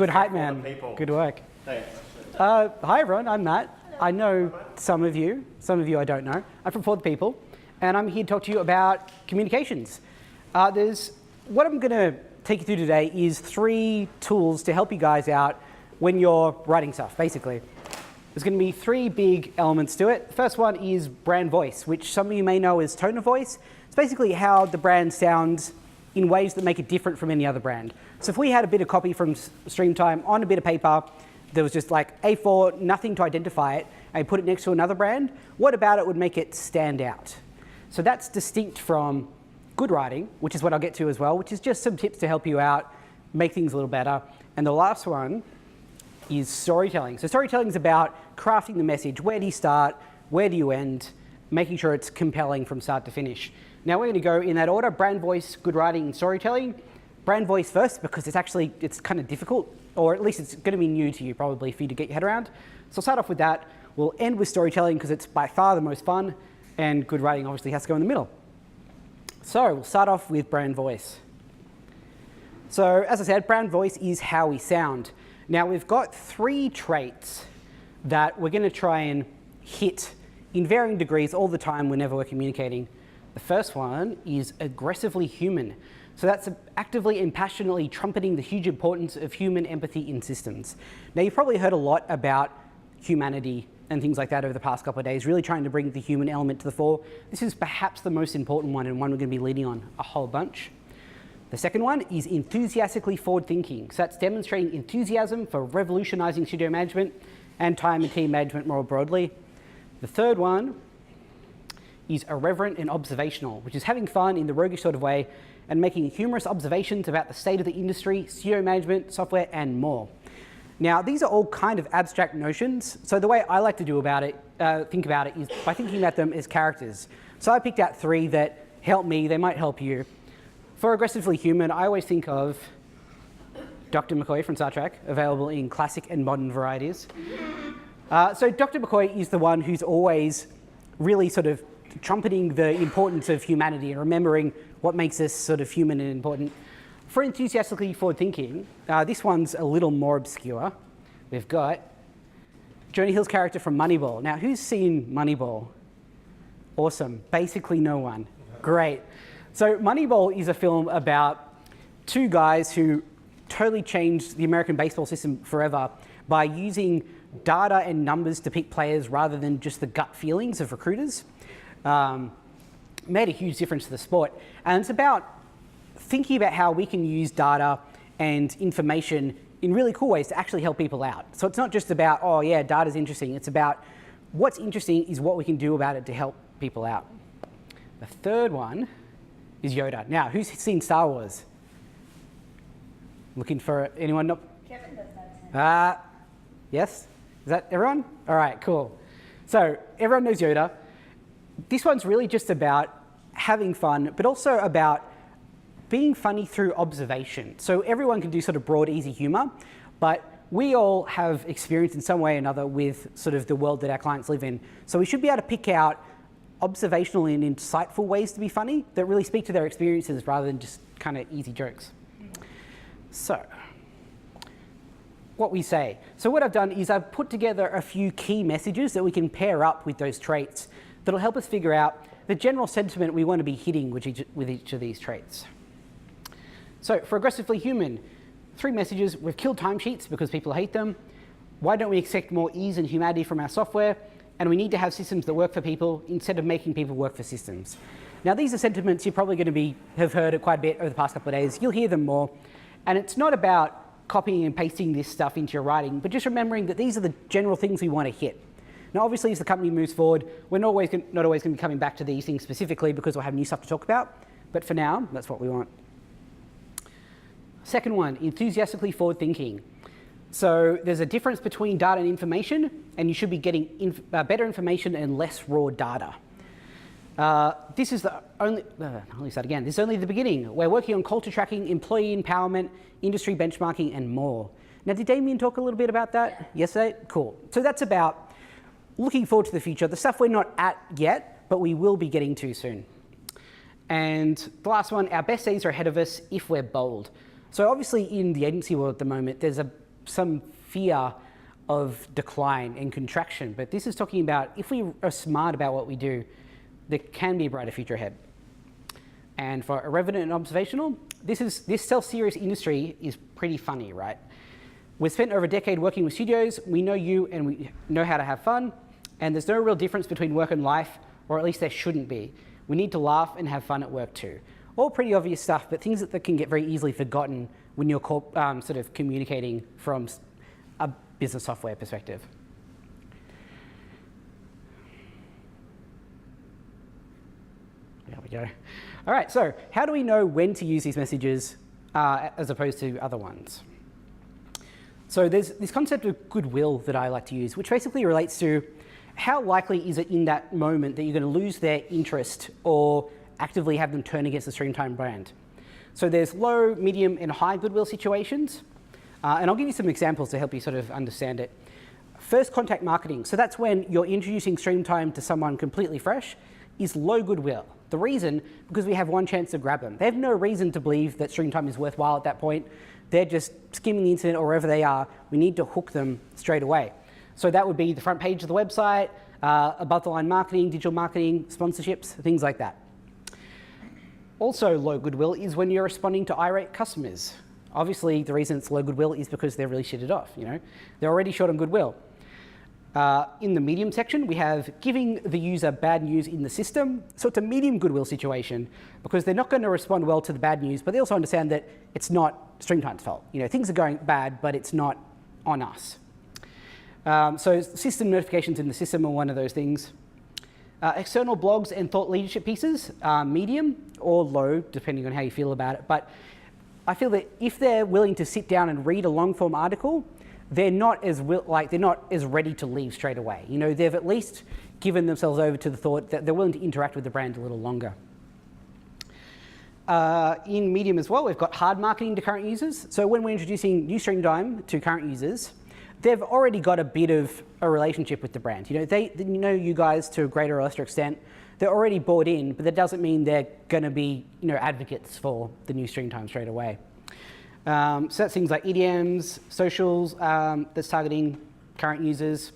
Good hype, man. Good work. Hi, everyone. I'm Matt. I know some of you I don't know. I'm from For the People, and I'm here to talk to you about communications. What I'm going to take you through today is 3 tools to help you guys out when you're writing stuff, basically. There's going to be 3 big elements to it. The first one is brand voice, which some of you may know as tone of voice. It's basically how the brand sounds in ways that make it different from any other brand. So if we had a bit of copy from Streamtime on a bit of paper, there was just like A4, nothing to identify it, and put it next to another brand, what about it would make it stand out? So that's distinct from good writing, which is what I'll get to as well, which is just some tips to help you out, make things a little better. And the last one is storytelling. So storytelling is about crafting the message. Where do you start? Where do you end? Making sure it's compelling from start to finish. Now we're going to go in that order: brand voice, good writing, and storytelling. Brand voice first, because it's kind of difficult, or at least it's going to be new to you probably for you to get your head around. So I'll start off with that. We'll end with storytelling because it's by far the most fun, and good writing obviously has to go in the middle. So we'll start off with brand voice. So as I said, brand voice is how we sound. Now we've got 3 traits that we're going to try and hit in varying degrees all the time whenever we're communicating. The first one is aggressively human. So that's actively and passionately trumpeting the huge importance of human empathy in systems. Now you've probably heard a lot about humanity and things like that over the past couple of days, really trying to bring the human element to the fore. This is perhaps the most important one, and one we're going to be leading on a whole bunch. The second one is enthusiastically forward-thinking. So that's demonstrating enthusiasm for revolutionizing studio management and time and team management more broadly. The third one is irreverent and observational, which is having fun in the roguish sort of way and making humorous observations about the state of the industry, studio management, software, and more. Now, these are all kind of abstract notions, so the way I like to think about it is by thinking about them as characters. So I picked out 3 that help me, they might help you. For aggressively human, I always think of Dr. McCoy from Star Trek, available in classic and modern varieties. So Dr. McCoy is the one who's always really sort of trumpeting the importance of humanity and remembering what makes us sort of human and important. For enthusiastically forward-thinking, this one's a little more obscure. We've got Jonah Hill's character from Moneyball. Now, who's seen Moneyball? Awesome. Basically no one. Great. So Moneyball is a film about 2 guys who totally changed the American baseball system forever by using data and numbers to pick players rather than just the gut feelings of recruiters. Made a huge difference to the sport. And it's about thinking about how we can use data and information in really cool ways to actually help people out. So it's not just about, oh yeah, data's interesting. It's about what's interesting is what we can do about it to help people out. The third one is Yoda. Now, who's seen Star Wars? Looking for anyone? Nope. Kevin does know. Yes? Is that everyone? All right, cool. So everyone knows Yoda. This one's really just about having fun, but also about being funny through observation. So everyone can do sort of broad, easy humor, but we all have experience in some way or another with sort of the world that our clients live in. So we should be able to pick out observational and insightful ways to be funny that really speak to their experiences rather than just kind of easy jokes. So what we say. So what I've done is I've put together a few key messages that we can pair up with those traits that'll help us figure out the general sentiment we want to be hitting with each of these traits. So for aggressively human, 3 messages. We've killed timesheets because people hate them. Why don't we expect more ease and humanity from our software? And we need to have systems that work for people instead of making people work for systems. Now these are sentiments you're probably going to have heard it quite a bit over the past couple of days. You'll hear them more. And it's not about copying and pasting this stuff into your writing, but just remembering that these are the general things we want to hit. Now, obviously, as the company moves forward, we're not always going to be coming back to these things specifically because we'll have new stuff to talk about. But for now, that's what we want. Second one, enthusiastically forward-thinking. So there's a difference between data and information, and you should be getting better information and less raw data. This is only the beginning. We're working on culture tracking, employee empowerment, industry benchmarking, and more. Now, did Damien talk a little bit about that yesterday? Cool. So that's about looking forward to the future, the stuff we're not at yet, but we will be getting to soon. And the last one, our best days are ahead of us if we're bold. So obviously in the agency world at the moment, there's a some fear of decline and contraction. But this is talking about if we are smart about what we do, there can be a brighter future ahead. And for irreverent and observational, this self-serious industry is pretty funny, right? We've spent over a decade working with studios. We know you and we know how to have fun. And there's no real difference between work and life, or at least there shouldn't be. We need to laugh and have fun at work too. All pretty obvious stuff, but things that can get very easily forgotten when you're sort of communicating from a business software perspective. There we go. All right, so how do we know when to use these messages as opposed to other ones? So there's this concept of goodwill that I like to use, which basically relates to how likely is it in that moment that you're going to lose their interest or actively have them turn against the Streamtime brand. So there's low, medium, and high goodwill situations. And I'll give you some examples to help you sort of understand it. First contact marketing. So that's when you're introducing Streamtime to someone completely fresh, is low goodwill. The reason, because we have one chance to grab them. They have no reason to believe that Streamtime is worthwhile at that point. They're just skimming the internet or wherever they are. We need to hook them straight away. So that would be the front page of the website, above the line marketing, digital marketing, sponsorships, things like that. Also low goodwill is when you're responding to irate customers. Obviously, the reason it's low goodwill is because they're really shitted off. They're already short on goodwill. In the medium section, we have giving the user bad news in the system. So it's a medium goodwill situation because they're not going to respond well to the bad news, but they also understand that it's not Streamtime's fault. Things are going bad, but it's not on us. So system notifications in the system are one of those things. External blogs and thought leadership pieces, medium or low, depending on how you feel about it. But I feel that if they're willing to sit down and read a long form article, they're not as ready to leave straight away. They've at least given themselves over to the thought that they're willing to interact with the brand a little longer. In medium as well, we've got hard marketing to current users. So when we're introducing new Streamtime to current users, they've already got a bit of a relationship with the brand. They know you guys to a greater or lesser extent. They're already bought in, but that doesn't mean they're going to be advocates for the new Streamtime straight away. So that's things like EDMs, socials, that's targeting current users.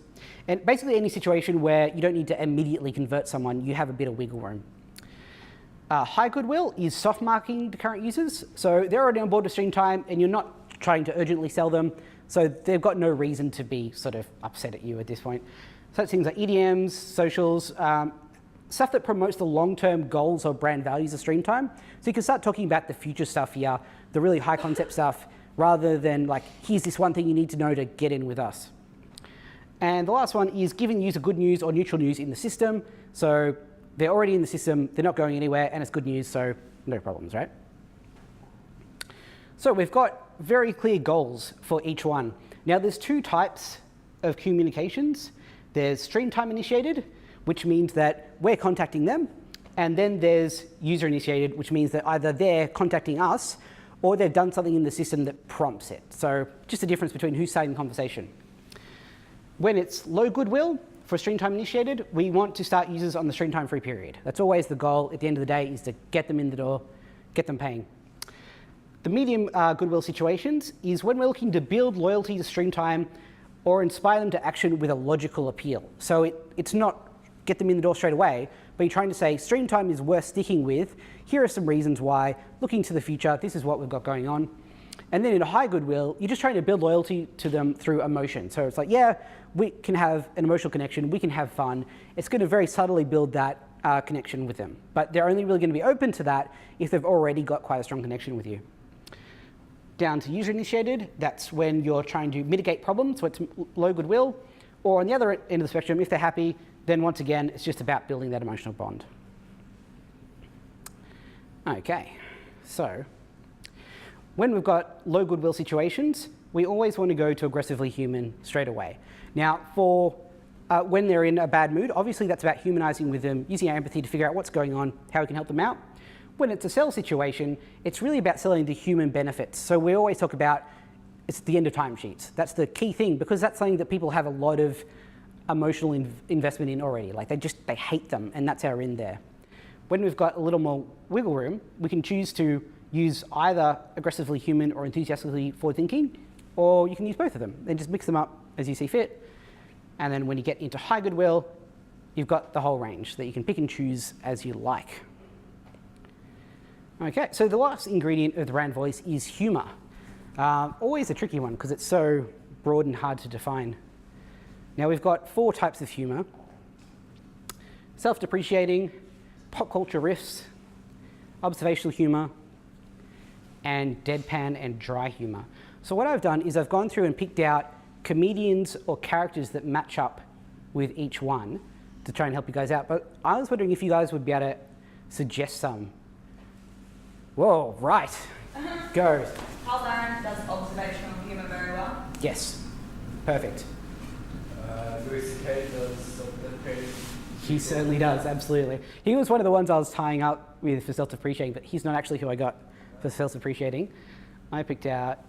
And basically any situation where you don't need to immediately convert someone, you have a bit of wiggle room. High goodwill is soft marketing to current users. So they're already on board with Streamtime and you're not trying to urgently sell them. So they've got no reason to be sort of upset at you at this point. So that's things like EDMs, socials, stuff that promotes the long-term goals or brand values of Streamtime. So you can start talking about the future stuff here, the really high concept stuff, rather than like, here's this one thing you need to know to get in with us. And the last one is giving user good news or neutral news in the system. So they're already in the system, they're not going anywhere, and it's good news, so no problems, right? So we've got very clear goals for each one. Now there's two types of communications. There's Streamtime initiated, which means that we're contacting them. And then there's user initiated, which means that either they're contacting us or they've done something in the system that prompts it. So just the difference between who's starting the conversation. When it's low goodwill for Streamtime initiated, we want to start users on the Streamtime free period. That's always the goal at the end of the day, is to get them in the door, get them paying. The medium goodwill situations is when we're looking to build loyalty to Streamtime or inspire them to action with a logical appeal. So it's not get them in the door straight away, but you're trying to say Streamtime is worth sticking with. Here are some reasons why. Looking to the future, this is what we've got going on. And then in a high goodwill, you're just trying to build loyalty to them through emotion. So it's like, yeah, we can have an emotional connection, we can have fun. It's going to very subtly build that connection with them. But they're only really going to be open to that if they've already got quite a strong connection with you. Down to user initiated, that's when you're trying to mitigate problems, so it's low goodwill. Or on the other end of the spectrum, if they're happy, then once again, it's just about building that emotional bond. Okay, so when we've got low goodwill situations, we always want to go to aggressively human straight away. Now, for when they're in a bad mood, obviously that's about humanizing with them, using our empathy to figure out what's going on, how we can help them out. When it's a sell situation, it's really about selling the human benefits. So we always talk about it's the end of timesheets. That's the key thing, because that's something that people have a lot of emotional investment in already. Like they hate them, and that's our in there. When we've got a little more wiggle room, we can choose to use either aggressively human or enthusiastically forward-thinking, or you can use both of them. Then just mix them up as you see fit. And then when you get into high goodwill, you've got the whole range that you can pick and choose as you like. Okay, so the last ingredient of the brand voice is humor. Always a tricky one because it's so broad and hard to define. Now we've got 4 types of humor: self-depreciating, pop culture riffs, observational humor, and deadpan and dry humor. So what I've done is I've gone through and picked out comedians or characters that match up with each one to try and help you guys out. But I was wondering if you guys would be able to suggest some. Whoa, right. Go. Carl Barron does observational humour very well. Yes. Perfect. Louis C.K. does self-deprecating. He certainly does, absolutely. He was one of the ones I was tying up with for self-depreciating, but he's not actually who I got for self-depreciating. I picked out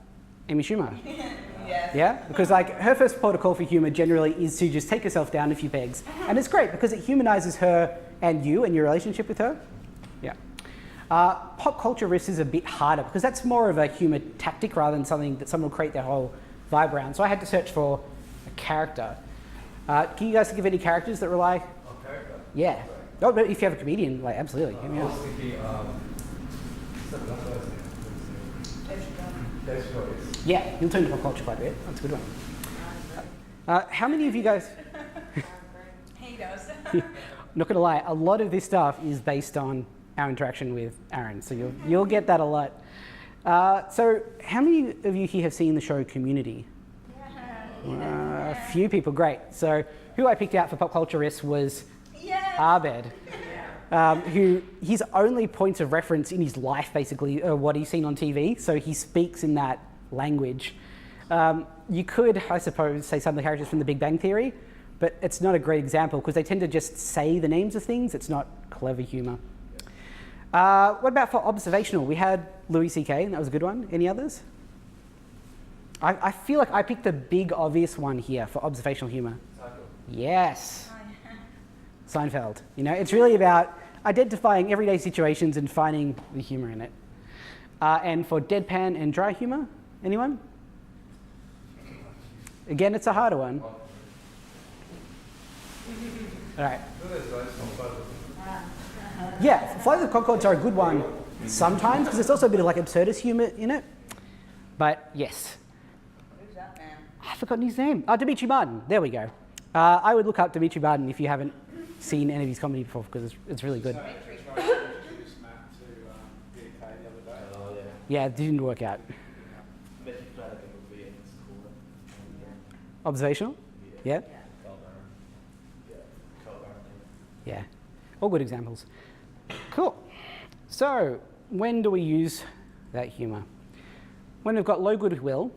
Amy Schumer. Yes. Yeah? Because like her first protocol for humour generally is to just take herself down a few pegs. And it's great because it humanises her and you and your relationship with her. Yeah. Pop culture riffs is a bit harder because that's more of a humour tactic rather than something that someone will create their whole vibe around. So I had to search for a character. Can you guys think of any characters that rely? Oh, character? Yeah. Oh, but if you have a comedian, like absolutely. I was thinking, Dave Chappelle. Yeah, he'll turn to pop culture quite a bit. That's a good one. How many of you guys? He does. Not gonna lie, a lot of this stuff is based on our interaction with Aaron, so you'll get that a lot. So, how many of you here have seen the show Community? A few people, great. So, who I picked out for pop culture risk was Abed, who his only points of reference in his life basically are what he's seen on TV. So he speaks in that language. You could, I suppose, say some of the characters from The Big Bang Theory, but it's not a great example because they tend to just say the names of things. It's not clever humor. What about for observational? We had Louis C.K. and that was a good one. Any others? I feel like I picked the big obvious one here for observational humor. Yes. Seinfeld. You know, it's really about identifying everyday situations and finding the humor in it. And for deadpan and dry humor, anyone? Again, it's a harder one. All right. Yeah, Flight of the Conchords are a good one sometimes because there's also a bit of like absurdist humor in it. But yes. Who's that man? I've forgotten his name. Dimitri Martin. There we go. I would look up Dimitri Martin if you haven't seen any of his comedy before because it's really good. Yeah, it didn't work out. Observational? Yeah? Yeah. All good examples. Cool. So, when do we use that humour? When we've got low goodwill,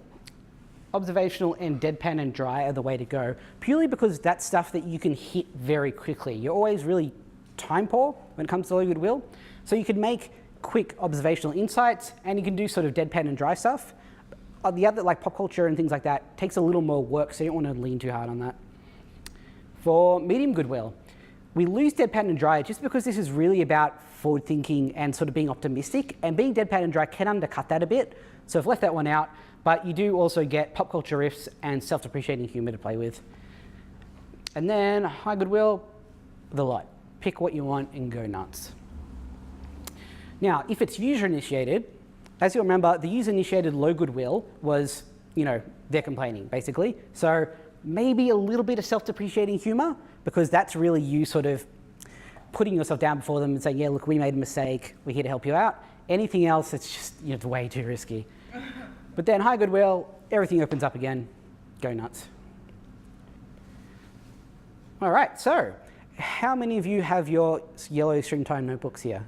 observational and deadpan and dry are the way to go, purely because that's stuff that you can hit very quickly. You're always really time poor when it comes to low goodwill. So you can make quick observational insights and you can do sort of deadpan and dry stuff. The other, like pop culture and things like that, takes a little more work, so you don't want to lean too hard on that. For medium goodwill, we lose deadpan and dry just because this is really about forward thinking and sort of being optimistic, and being deadpan and dry can undercut that a bit. So I've left that one out, but you do also get pop culture riffs and self-depreciating humor to play with. And then high goodwill, the lot. Pick what you want and go nuts. Now, if it's user-initiated, as you'll remember, the user-initiated low goodwill was, you know, they're complaining, basically. So maybe a little bit of self-depreciating humor, because that's really you sort of putting yourself down before them and saying, yeah, look, we made a mistake, we're here to help you out. Anything else, it's just, you know, it's way too risky. But then high goodwill, everything opens up again, go nuts. All right, so how many of you have your yellow Stringtime notebooks here?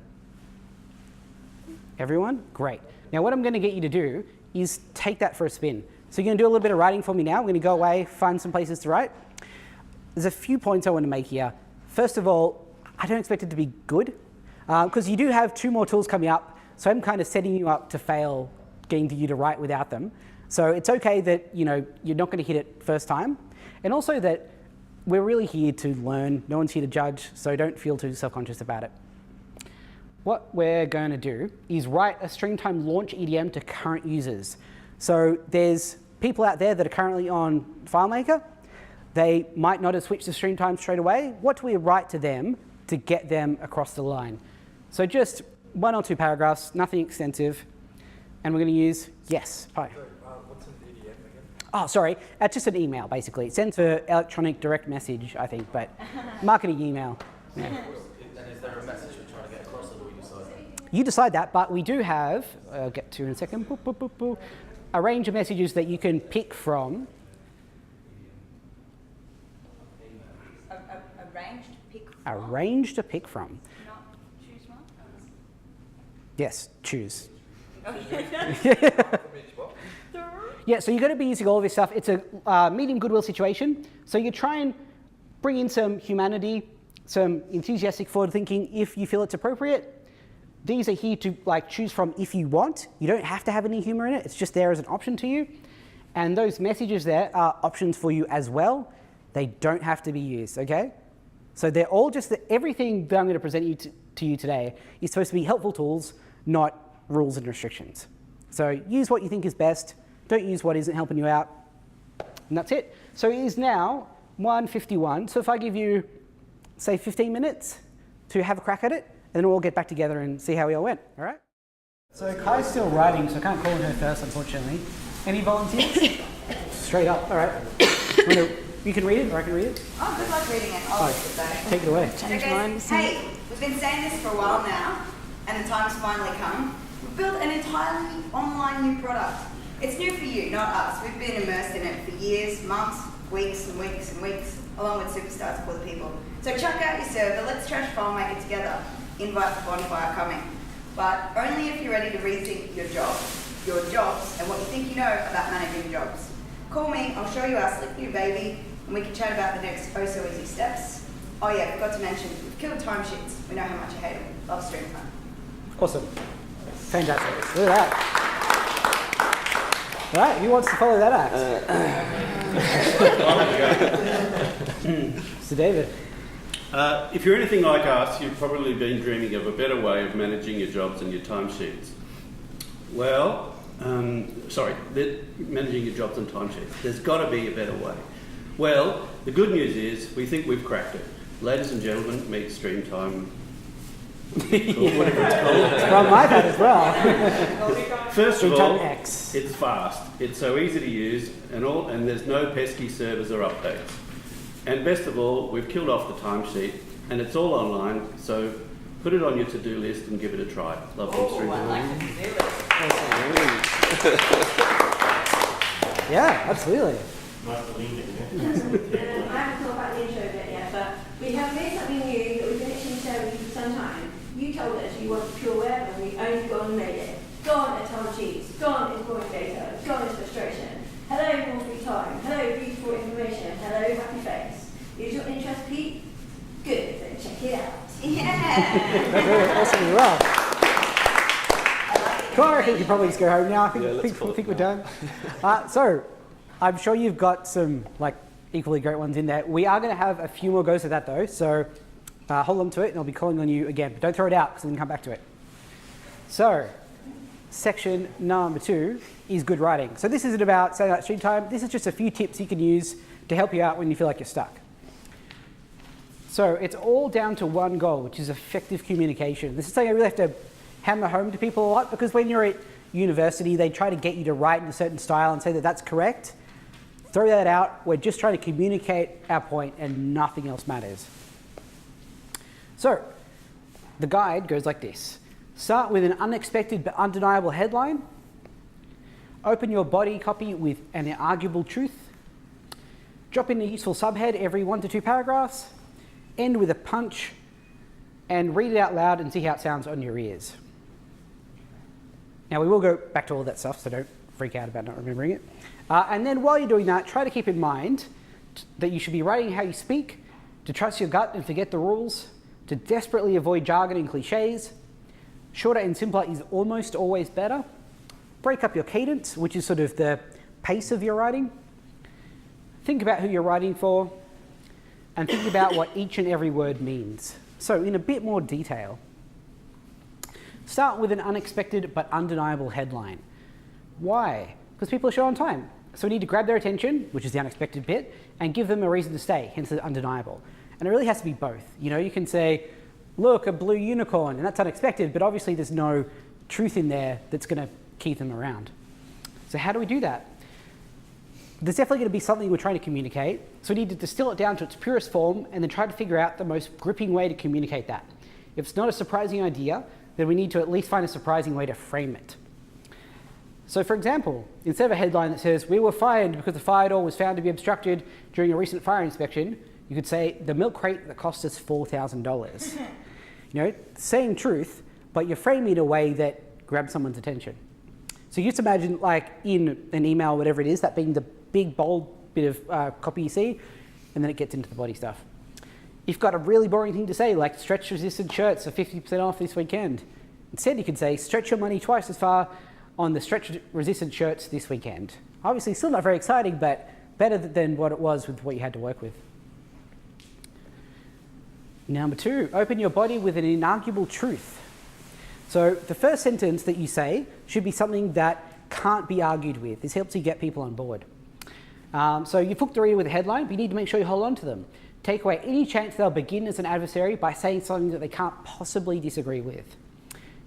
Everyone? Great. Now what I'm going to get you to do is take that for a spin. So you're going to do a little bit of writing for me now. I'm going to go away, find some places to write. There's a few points I want to make here. First of all, I don't expect it to be good, because you do have 2 more tools coming up, so I'm kind of setting you up to fail getting you to write without them. So it's okay that, you know, you're not going to hit it first time, and also that we're really here to learn. No one's here to judge, so don't feel too self-conscious about it. What we're going to do is write a Stringtime launch EDM to current users. So there's people out there that are currently on FileMaker, they might not have switched to StreamTime straight away. What do we write to them to get them across the line? So just 1 or 2 paragraphs, nothing extensive. And we're going to use yes. Hi. What's an EDM again? Oh, sorry. Just an email, basically. It sends for electronic direct message, I think, but marketing email. Yeah. And is there a message you're trying to get across, or do we decide? You decide that, but we do have, I'll get to in a second, boop, boop, boop, boop, a range of messages that you can pick from. A range to pick from. A range to pick from. Not choose one. Yes, choose. Oh, Yeah, so you're going to be using all of this stuff. It's a medium goodwill situation. So you try and bring in some humanity, some enthusiastic forward thinking if you feel it's appropriate. These are here to choose from if you want. You don't have to have any humor in it. It's just there as an option to you. And those messages there are options for you as well. They don't have to be used, okay? So they're all just, everything that I'm going to present to you today is supposed to be helpful tools, not rules and restrictions. So use what you think is best. Don't use what isn't helping you out. And that's it. So it is now 1:51. So if I give you, say, 15 minutes to have a crack at it, and then we'll all get back together and see how we all went, all right? So Kai's still writing, so I can't call on her first, unfortunately. Any volunteers? Straight up, all right. You can read it, or I can read it? Oh, good luck reading it. I'll read it though. Take it away. Okay, hey, we've been saying this for a while now, and the time's finally come. We've built an entirely online new product. It's new for you, not us. We've been immersed in it for years, months, weeks and weeks and weeks, along with superstars for the people. So chuck out your server, let's trash FileMaker together. Invite the bonfire coming. But only if you're ready to rethink your jobs, and what you think you know about managing jobs. Call me, I'll show you our slick new baby, and we can chat about the next oh so easy steps. Oh yeah, forgot to mention, we've killed timesheets. We know how much you hate them. Love StreamTime. Awesome. Fantastic. Look at that. All right, who wants to follow that act? So David. If you're anything like us, you've probably been dreaming of a better way of managing your jobs and your timesheets. Well, managing your jobs and timesheets. There's got to be a better way. Well, the good news is we think we've cracked it. Ladies and gentlemen, meet StreamTime. Whatever it's called. It's from my iPad as well. First of all, StreamTime X. it's fast. It's so easy to use, and there's no pesky servers or updates. And best of all, we've killed off the timesheet, and it's all online. So put it on your to-do list and give it a try. Love you, Oh, I like the to-do list. Yeah, absolutely. I haven't thought about the intro bit yet, but we have made something new that we've been itching to share with you for some time. You told us you wanted pure web, and we've only gone and made it. Gone at time sheets, gone is boring data, gone is frustration. Hello, more free time. Hello, beautiful information. Hello, happy face. Is your interest peaked? Good, then check it out. Yeah. Awesome as well. Cool, I think we can probably just go home now. I think we're done. So, I'm sure you've got some equally great ones in there. We are going to have a few more goes at that though, so hold on to it and I'll be calling on you again. But don't throw it out because we can come back to it. So, section number 2 is good writing. So this isn't about saying that StreamTime. This is just a few tips you can use to help you out when you feel like you're stuck. So it's all down to one goal, which is effective communication. This is something I really have to hammer home to people a lot because when you're at university, they try to get you to write in a certain style and say that that's correct. Throw that out. We're just trying to communicate our point and nothing else matters. So the guide goes like this. Start with an unexpected but undeniable headline. Open your body copy with an arguable truth. Drop in a useful subhead every 1 to 2 paragraphs. End with a punch. And read it out loud and see how it sounds on your ears. Now we will go back to all that stuff, so don't freak out about not remembering it. And then while you're doing that, try to keep in mind that you should be writing how you speak, to trust your gut and forget the rules, to desperately avoid jargon and cliches. Shorter and simpler is almost always better. Break up your cadence, which is sort of the pace of your writing. Think about who you're writing for, and think about what each and every word means. So in a bit more detail. Start with an unexpected but undeniable headline. Why? Because people are short on time. So we need to grab their attention, which is the unexpected bit, and give them a reason to stay, hence the undeniable. And it really has to be both. You know, you can say, look, a blue unicorn, and that's unexpected, but obviously there's no truth in there that's going to keep them around. So how do we do that? There's definitely going to be something we're trying to communicate, so we need to distill it down to its purest form and then try to figure out the most gripping way to communicate that. If it's not a surprising idea, then we need to at least find a surprising way to frame it. So for example, instead of a headline that says, we were fined because the fire door was found to be obstructed during a recent fire inspection, you could say, the milk crate that cost us $4,000. You know, same truth, but you're framing it in a way that grabs someone's attention. So you just imagine, like in an email, whatever it is, that being the big, bold bit of copy you see, and then it gets into the body stuff. You've got a really boring thing to say, like stretch-resistant shirts are 50% off this weekend. Instead, you could say, stretch your money twice as far on the stretch-resistant shirts this weekend. Obviously, still not very exciting, but better than what it was with what you had to work with. Number 2, open your body with an inarguable truth. So the first sentence that you say should be something that can't be argued with. This helps you get people on board. So you've hooked the reader with a headline, but you need to make sure you hold on to them. Take away any chance they'll begin as an adversary by saying something that they can't possibly disagree with.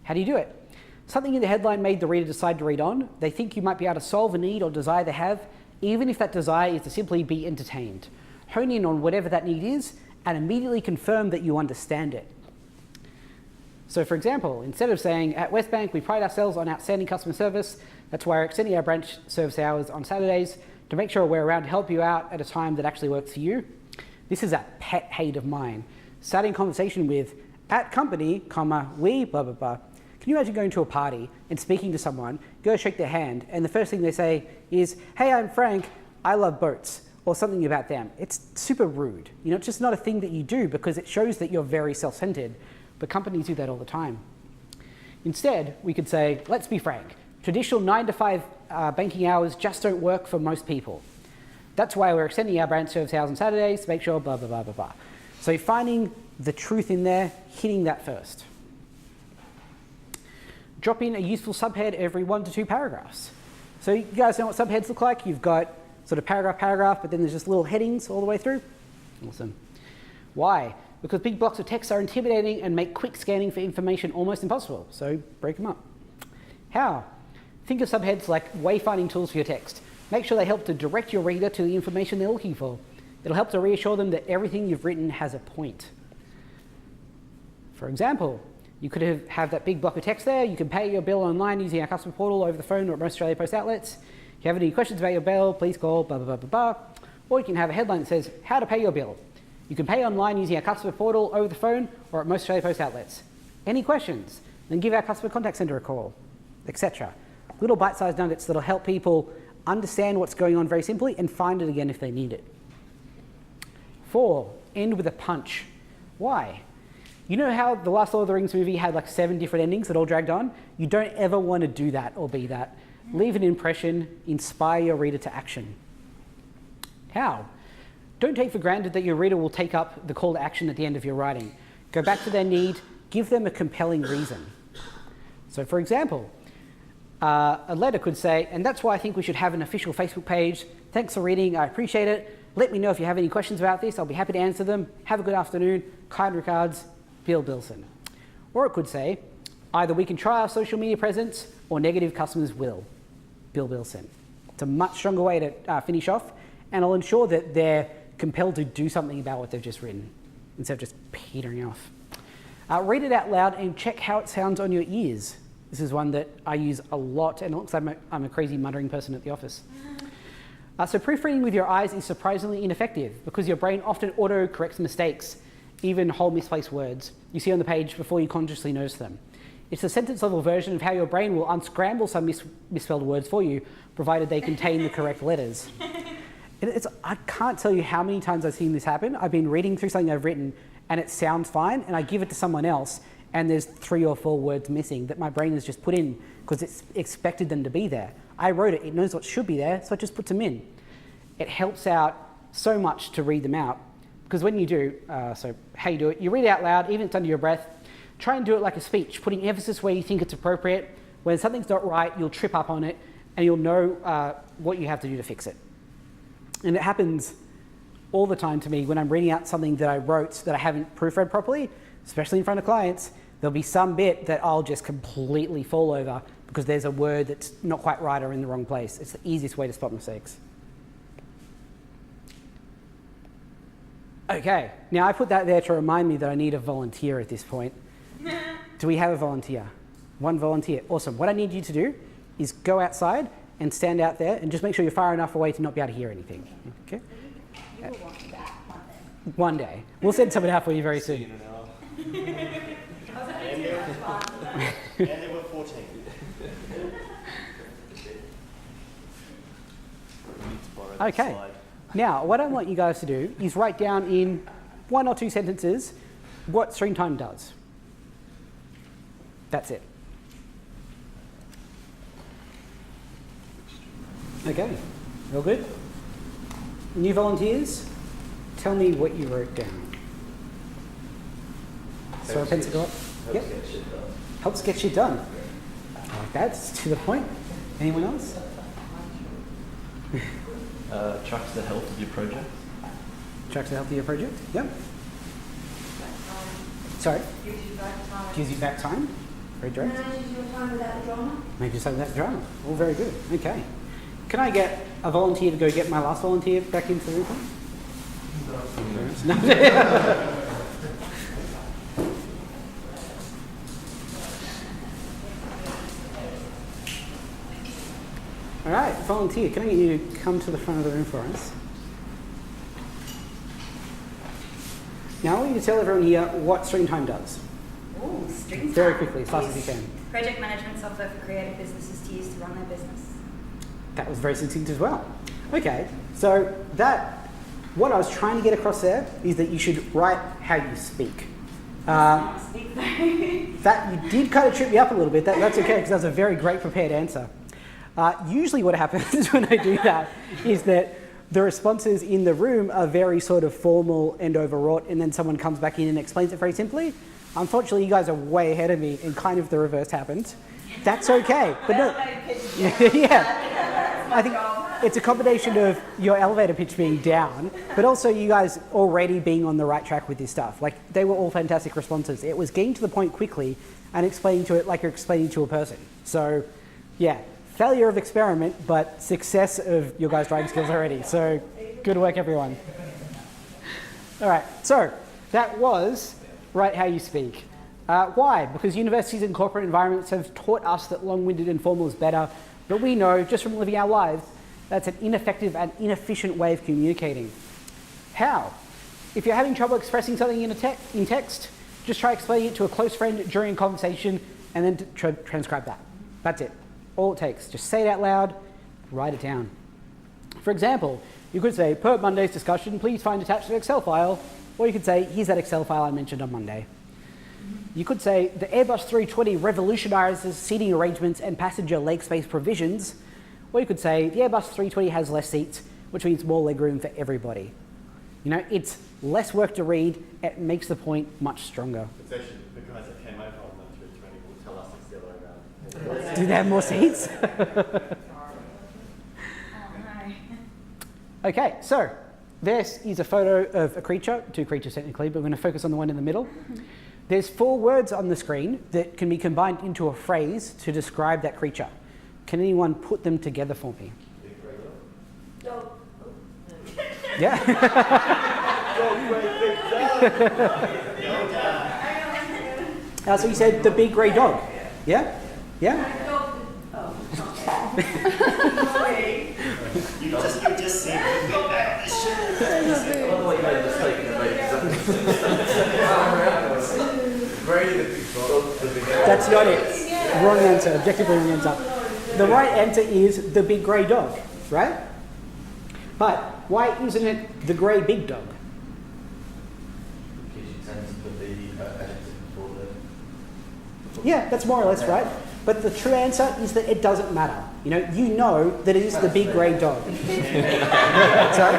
How do you do it? Something in the headline made the reader decide to read on. They think you might be able to solve a need or desire they have, even if that desire is to simply be entertained. Hone in on whatever that need is and immediately confirm that you understand it. So for example, instead of saying, at Westbank, we pride ourselves on outstanding customer service, that's why we're extending our branch service hours on Saturdays to make sure we're around to help you out at a time that actually works for you. This is a pet hate of mine. Starting a conversation with, at company, comma, we, blah, blah, blah. Can you imagine going to a party and speaking to someone, go shake their hand, and the first thing they say is, hey, I'm Frank, I love boats, or something about them. It's super rude. You know, it's just not a thing that you do because it shows that you're very self-centered, but companies do that all the time. Instead, we could say, let's be frank, traditional 9 to 5 banking hours just don't work for most people. That's why we're extending our branch service hours on Saturdays to make sure blah, blah, blah, blah, blah. So finding the truth in there, hitting that first. Drop in a useful subhead every 1 to 2 paragraphs. So you guys know what subheads look like? You've got sort of paragraph, but then there's just little headings all the way through. Awesome. Why? Because big blocks of text are intimidating and make quick scanning for information almost impossible. So break them up. How? Think of subheads like wayfinding tools for your text. Make sure they help to direct your reader to the information they're looking for. It'll help to reassure them that everything you've written has a point. For example, you could have that big block of text there. You can pay your bill online using our customer portal over the phone or at most Australia Post outlets. If you have any questions about your bill, please call blah, blah, blah, blah, blah. Or you can have a headline that says, how to pay your bill. You can pay online using our customer portal over the phone or at most Australia Post outlets. Any questions? Then give our customer contact centre a call, etc. Little bite-sized nuggets that'll help people understand what's going on very simply and find it again if they need it. 4, end with a punch. Why? You know how the last Lord of the Rings movie had like 7 different endings that all dragged on? You don't ever want to do that or be that. Leave an impression, inspire your reader to action. How? Don't take for granted that your reader will take up the call to action at the end of your writing. Go back to their need, give them a compelling reason. So for example, a letter could say, and that's why I think we should have an official Facebook page. Thanks for reading, I appreciate it. Let me know if you have any questions about this. I'll be happy to answer them. Have a good afternoon. Kind regards, Bill Bilson. Or it could say, either we can try our social media presence or negative customers will. Bill Bilson. It's a much stronger way to finish off, and I'll ensure that they're compelled to do something about what they've just written instead of just petering off. Read it out loud and check how it sounds on your ears. This is one that I use a lot, and it looks like I'm a crazy muttering person at the office. So proofreading with your eyes is surprisingly ineffective because your brain often auto-corrects mistakes, even whole misplaced words you see on the page before you consciously notice them. It's a sentence-level version of how your brain will unscramble some misspelled words for you, provided they contain the correct letters. I can't tell you how many times I've seen this happen. I've been reading through something I've written, and it sounds fine, and I give it to someone else, and there's 3 or 4 words missing that my brain has just put in because it's expected them to be there. I wrote it, it knows what should be there, so it just puts them in. It helps out so much to read them out, because when you do, so how you do it, you read it out loud, even if it's under your breath. Try and do it like a speech, putting emphasis where you think it's appropriate. When something's not right, you'll trip up on it, and you'll know what you have to do to fix it. And it happens all the time to me when I'm reading out something that I wrote that I haven't proofread properly, especially in front of clients. There'll be some bit that I'll just completely fall over because there's a word that's not quite right or in the wrong place. It's the easiest way to spot mistakes. Okay, now I put that there to remind me that I need a volunteer at this point. Do we have a volunteer? One volunteer. Awesome. What I need you to do is go outside and stand out there and just make sure you're far enough away to not be able to hear anything. Okay? You will want that One day. We'll send someone out for you very soon. And there were 14. Okay. Now, what I want you guys to do is write down in 1 or 2 sentences what stream time does. That's it. Okay, all good? New volunteers, tell me what you wrote down. So a pencil go up. Yep. Helps get shit done. Like that's to the point. Anyone else? Tracks the health of your project. Tracks the health of your project? Yep. Sorry? Gives you back time. Gives you back time? Very direct. Manages your time without the drama. Maybe something that drama. All very good. Okay. Can I get a volunteer to go get my last volunteer back into the room? No. All right, volunteer, can I get you to come to the front of the room for us? Now I want you to tell everyone here what stream time does. Ooh, Stream Very Time quickly, as fast as you is can. Project management software for creative businesses to use to run their business. That was very succinct as well. Okay, so what I was trying to get across there is that you should write how you speak. That you did kind of trip me up a little bit. That's okay, because that was a very great prepared answer. Usually what happens when I do that is that the responses in the room are very sort of formal and overwrought, and then someone comes back in and explains it very simply. Unfortunately, you guys are way ahead of me, and kind of the reverse happened. That's okay. But no, yeah, I think it's a combination of your elevator pitch being down, but also you guys already being on the right track with this stuff. Like, they were all fantastic responses. It was getting to the point quickly and explaining to it like you're explaining to a person. So, yeah, failure of experiment, but success of your guys' writing skills already. So, good work, everyone. All right, so that was write how you speak. Why? Because universities and corporate environments have taught us that long-winded and formal is better, but we know just from living our lives that's an ineffective and inefficient way of communicating. How? If you're having trouble expressing something in text, just try explaining it to a close friend during a conversation and then transcribe that. That's it. All it takes. Just say it out loud, write it down. For example, you could say, per Monday's discussion, please find attached an Excel file. Or you could say, here's that Excel file I mentioned on Monday. You could say, the Airbus 320 revolutionizes seating arrangements and passenger leg space provisions. Or you could say, the Airbus 320 has less seats, which means more legroom for everybody. You know, it's less work to read. It makes the point much stronger. It's actually the guys that came over on the 320 will tell us it's the other way around. Do they have more seats? Okay, so this is a photo of a creature, 2 creatures technically, but we're going to focus on the one in the middle. There's 4 words on the screen that can be combined into a phrase to describe that creature. Can anyone put them together for me? Dog. Yeah? So you said the big grey dog? Yeah? Yeah? Dog. Oh, okay. You just said it. That's not it. Wrong answer. Objectively wrong answer. The right answer is the big grey dog, right? But why isn't it the grey big dog? Because you tend to put the adjective before the... Yeah, that's more or less right. But the true answer is that it doesn't matter. You know that it is the big grey dog. Sorry?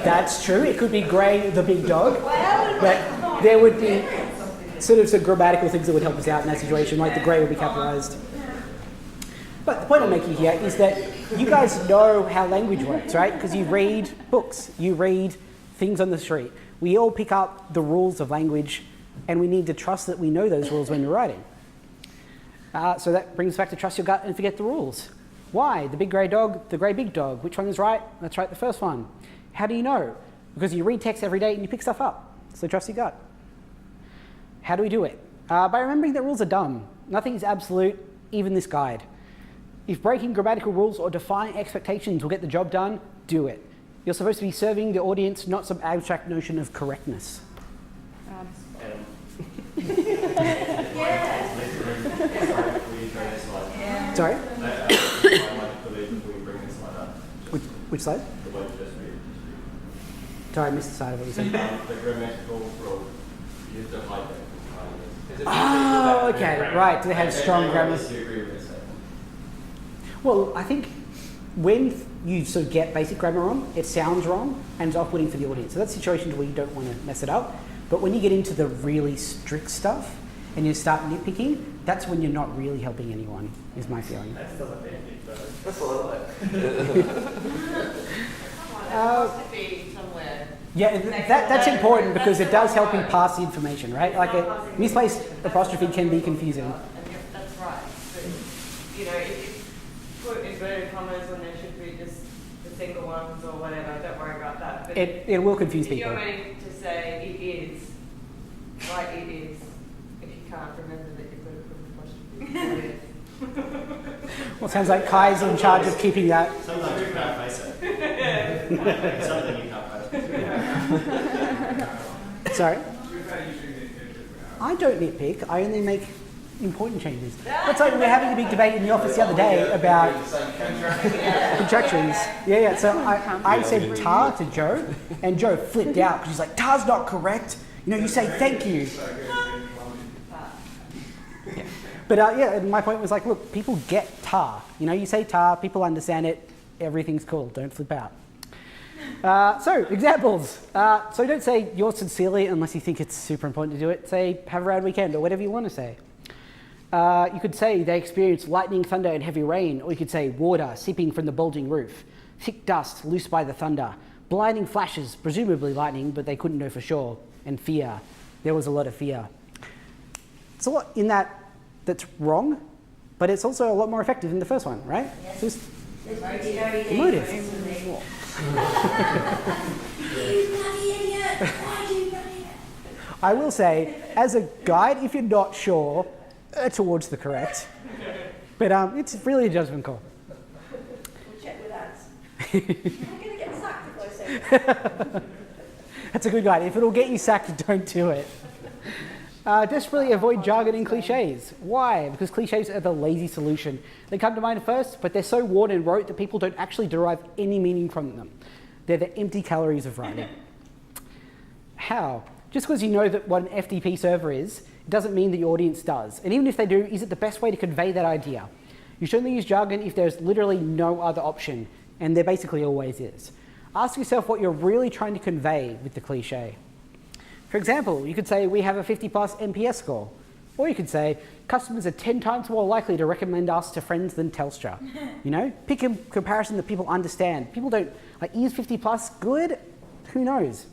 That's true. It could be Grey the big dog, but there would be sort of some grammatical things that would help us out in that situation, like the grey would be capitalised. But the point I'm making here is that you guys know how language works, right? Because you read books, you read things on the street. We all pick up the rules of language, and we need to trust that we know those rules when we're writing. So that brings us back to trust your gut and forget the rules. Why? The big grey dog, the grey big dog. Which one is right? That's right, the first one. How do you know? Because you read text every day and you pick stuff up. So trust your gut. How do we do it? By remembering that rules are dumb. Nothing is absolute, even this guide. If breaking grammatical rules or defying expectations will get the job done, do it. You're supposed to be serving the audience, not some abstract notion of correctness. Sorry? Which slide? Sorry, I missed the side of what you said. The grammatical rule. You have to hide that. Oh, okay, right. Do they have strong grammar? Do you agree with this? Well, I think when you sort of get basic grammar wrong, it sounds wrong and it's off-putting for the audience. So that's situations where you don't want to mess it up. But when you get into the really strict stuff and you start nitpicking, that's when you're not really helping anyone, is my feeling. That's still a bit, though. That's a little bit. Yeah, that's important because it does help you pass the information, right? Like a misplaced apostrophe can be confusing. And that's right. But, you know, if you put inverted commas when there should be just the single ones or whatever, don't worry about that. But It will confuse if people. you're meaning to say it is, write it is. If you can't remember that you've got to put an apostrophe. It is. Well, it sounds like Kai's in charge of keeping that. Sometimes you can't face it. Something you can't face. Sorry? I don't nitpick. I only make important changes. That's like we were having a big debate in the office the other day about contractions. Yeah. So I said tar to Joe, and Joe flipped out because he's like, "Tar's not correct. You know, you say thank you." But and my point was like, look, people get tar. You know, you say tar, people understand it, everything's cool. Don't flip out. So, examples. So don't say yours sincerely unless you think it's super important to do it. Say, have a rad weekend, or whatever you want to say. You could say they experienced lightning, thunder, and heavy rain, or you could say water seeping from the bulging roof, thick dust loosed by the thunder, blinding flashes, presumably lightning, but they couldn't know for sure, and fear. There was a lot of fear. It's a lot in that's wrong, but it's also a lot more effective than the first one, right? Yes. Just It's motive. You bloody idiot! Why do you bloody idiot? I will say, as a guide, if you're not sure, towards the correct. But it's really a judgment call. We'll check with ads. I'm going to get sacked if I say that. That's a good guide. If it'll get you sacked, don't do it. Desperately avoid jargon and cliches. Why? Because cliches are the lazy solution. They come to mind first, but they're so worn and rote that people don't actually derive any meaning from them. They're the empty calories of writing. How? Just because you know that what an FTP server is, it doesn't mean that your audience does. And even if they do, is it the best way to convey that idea? You should only use jargon if there's literally no other option, and there basically always is. Ask yourself what you're really trying to convey with the cliche. For example, you could say we have a 50 plus NPS score. Or you could say customers are 10 times more likely to recommend us to friends than Telstra. You know, pick a comparison that people understand. People don't, like, is 50 plus good? Who knows?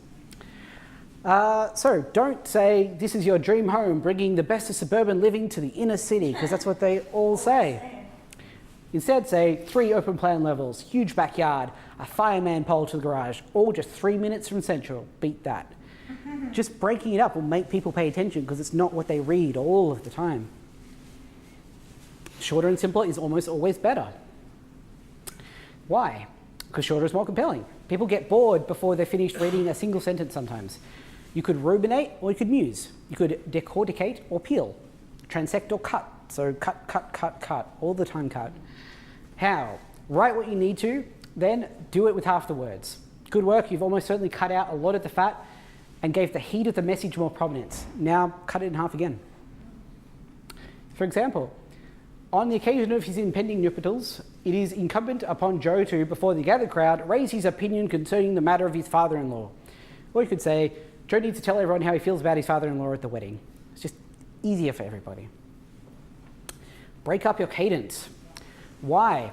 So don't say this is your dream home, bringing the best of suburban living to the inner city, because that's what they all say. Instead say 3 open plan levels, huge backyard, a fireman pole to the garage, all just 3 minutes from Central. Beat that. Just breaking it up will make people pay attention because it's not what they read all of the time. Shorter and simpler is almost always better. Why? Because shorter is more compelling. People get bored before they're finished reading a single sentence sometimes. You could ruminate or you could muse. You could decorticate or peel. Transect or cut. So cut, all the time cut. How? Write what you need to, then do it with half the words. Good work, you've almost certainly cut out a lot of the fat and gave the heat of the message more prominence. Now cut it in half again. For example, on the occasion of his impending nuptials, it is incumbent upon Joe to, before the gathered crowd, raise his opinion concerning the matter of his father-in-law. Or you could say, Joe needs to tell everyone how he feels about his father-in-law at the wedding. It's just easier for everybody. Break up your cadence. Why?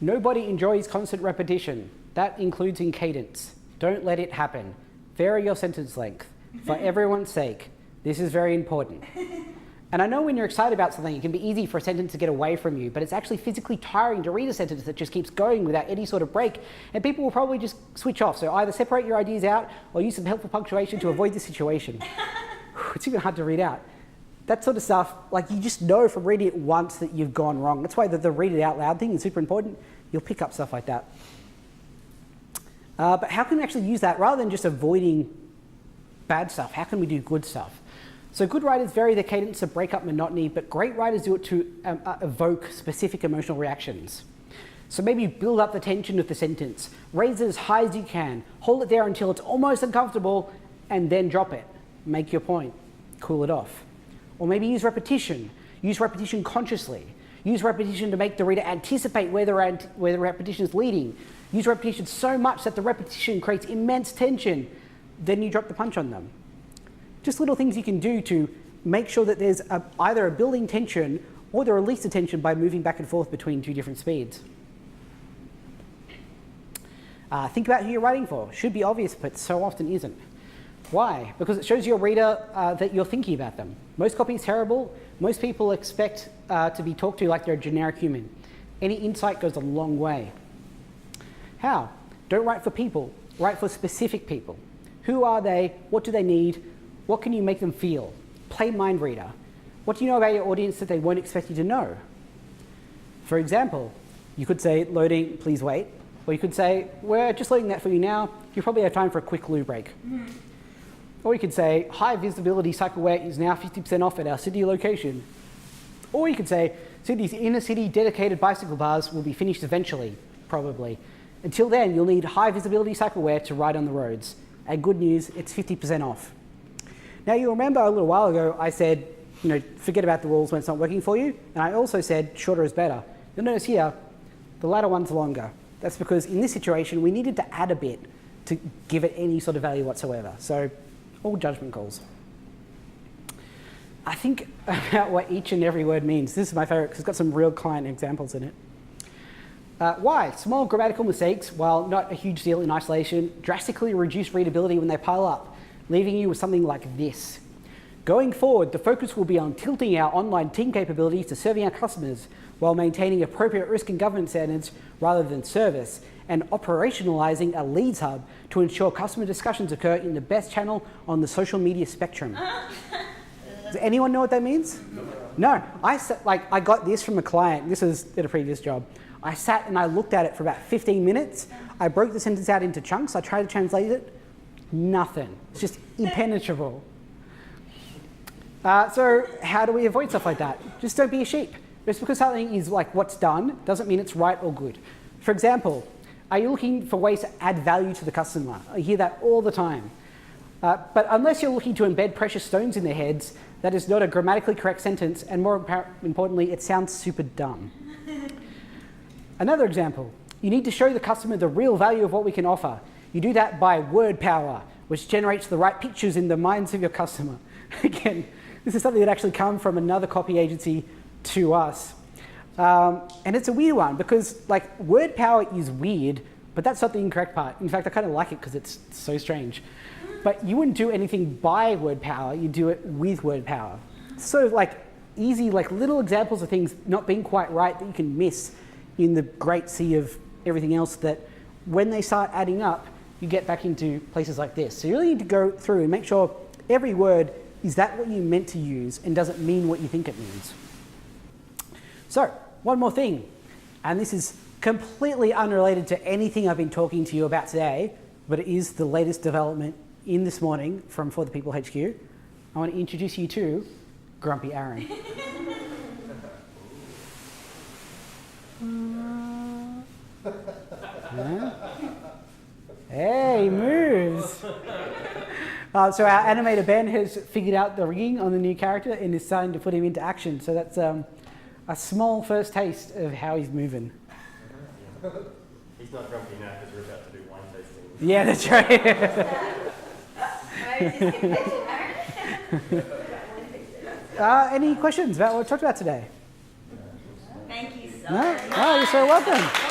Nobody enjoys constant repetition. That includes in cadence. Don't let it happen. Vary your sentence length. For everyone's sake, this is very important. And I know when you're excited about something, it can be easy for a sentence to get away from you, but it's actually physically tiring to read a sentence that just keeps going without any sort of break, and people will probably just switch off. So either separate your ideas out or use some helpful punctuation to avoid the situation. It's even hard to read out. That sort of stuff, like you just know from reading it once that you've gone wrong. That's why the read it out loud thing is super important. You'll pick up stuff like that. But how can we actually use that rather than just avoiding bad stuff? How can we do good stuff? So good writers vary their cadence to break up monotony, but great writers do it to evoke specific emotional reactions. So maybe build up the tension of the sentence, raise it as high as you can, hold it there until it's almost uncomfortable, and then drop it. Make your point, cool it off. Or maybe use repetition consciously. Use repetition to make the reader anticipate where the repetition is leading. Use repetition so much that the repetition creates immense tension, then you drop the punch on them. Just little things you can do to make sure that there's either a building tension or the release of tension by moving back and forth between two different speeds. Think about who you're writing for. Should be obvious, but so often isn't. Why? Because it shows your reader that you're thinking about them. Most copy is terrible. Most people expect to be talked to like they're a generic human. Any insight goes a long way. How? Don't write for people. Write for specific people. Who are they? What do they need? What can you make them feel? Play mind reader. What do you know about your audience that they won't expect you to know? For example, you could say, loading, please wait. Or you could say, we're just loading that for you now. You probably have time for a quick loo break. Or you could say, high visibility cycleware is now 50% off at our city location. Or you could say, Sydney's inner city dedicated bicycle bars will be finished eventually, probably. Until then, you'll need high visibility cycleware to ride on the roads. And good news, it's 50% off. Now you'll remember a little while ago I said, forget about the rules when it's not working for you. And I also said shorter is better. You'll notice here, the latter one's longer. That's because in this situation, we needed to add a bit to give it any sort of value whatsoever. So all judgment calls. I think about what each and every word means. This is my favorite because it's got some real client examples in it. Why? Small grammatical mistakes, while not a huge deal in isolation, drastically reduce readability when they pile up, leaving you with something like this. Going forward, the focus will be on tilting our online team capabilities to serving our customers while maintaining appropriate risk and governance standards rather than service, and operationalizing a leads hub to ensure customer discussions occur in the best channel on the social media spectrum. Does anyone know what that means? No. I got this from a client. This was at a previous job. I sat and I looked at it for about 15 minutes. I broke the sentence out into chunks. I tried to translate it. Nothing. It's just impenetrable. So how do we avoid stuff like that? Just don't be a sheep. Just because something is like what's done doesn't mean it's right or good. For example, are you looking for ways to add value to the customer? I hear that all the time. But unless you're looking to embed precious stones in their heads, that is not a grammatically correct sentence, and more importantly, it sounds super dumb. Another example, you need to show the customer the real value of what we can offer. You do that by word power, which generates the right pictures in the minds of your customer. Again, this is something that actually comes from another copy agency to us. And it's a weird one because word power is weird, but that's not the incorrect part. In fact, I kind of like it because it's so strange. But you wouldn't do anything by word power, you do it with word power. So easy, little examples of things not being quite right that you can miss in the great sea of everything else that when they start adding up, you get back into places like this. So you really need to go through and make sure every word, is that what you meant to use and does it mean what you think it means? So, one more thing, and this is completely unrelated to anything I've been talking to you about today, but it is the latest development in this morning from For the People HQ. I want to introduce you to Grumpy Aaron. Hey, he moves. So our animator Ben has figured out the rigging on the new character and is starting to put him into action. So that's a small first taste of how he's moving. He's not grumpy now because we're about to do wine tasting. Yeah, that's right. Any questions about what we talked about today? Thank you so No? Oh, you're so welcome.